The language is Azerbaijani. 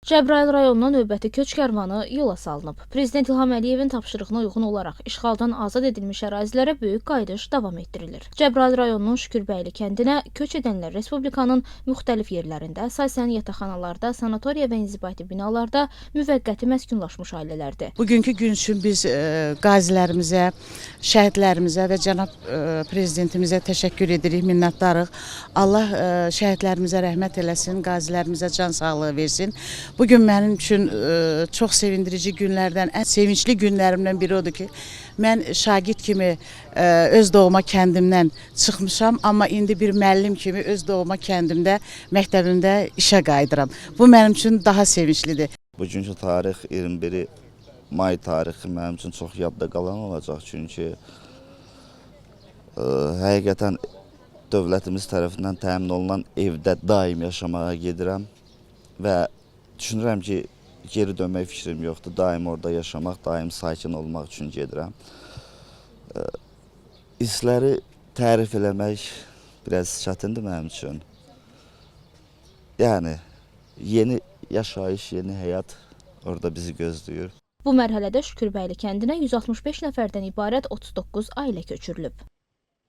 Cəbrayıl rayonuna növbəti köç kərvanı yola salınıb. Prezident İlham Əliyevin tapşırığına uyğun olaraq işğaldan azad edilmiş ərazilərə böyük qayıdış davam etdirilir. Cəbrayıl rayonunun Şükürbəyli kəndinə köç edənlər Respublikanın müxtəlif yerlərində, əsasən yataqxanalarda, sanatoriya və inzibati binalarda müvəqqəti məskunlaşmış ailələrdir. Bugünkü gün üçün biz qazilərimizə, şəhidlərimizə və cənab prezidentimizə təşəkkür edirik, minnətdarıq. Allah şəhidlərimizə rəhmət eləsin, qazilərimizə can sağlığı versin. Bugün mənim üçün çox sevindirici günlərdən, ən sevincli günlərimdən biri odur ki, mən şagird kimi öz doğma kəndimdən çıxmışam, amma indi bir müəllim kimi öz doğma kəndimdə, məktəbimdə işə qayıdıram. Bu mənim üçün daha sevinclidir. Bugünkü tarix 21 may tarixi mənim üçün çox yadda qalan olacaq, çünki həqiqətən dövlətimiz tərəfindən təmin olunan evdə daim yaşamağa gedirəm və düşünürəm ki, geri dönmək fikrim yoxdur. Daim orada yaşamaq, daim sakin olmaq üçün gedirəm. Hissləri tərif eləmək biraz çətindir mənim üçün. Yəni, yeni yaşayış, yeni həyat orada bizi gözləyir. Bu mərhələdə Şükürbəyli kəndinə 165 nəfərdən ibarət 39 ailə köçürülüb.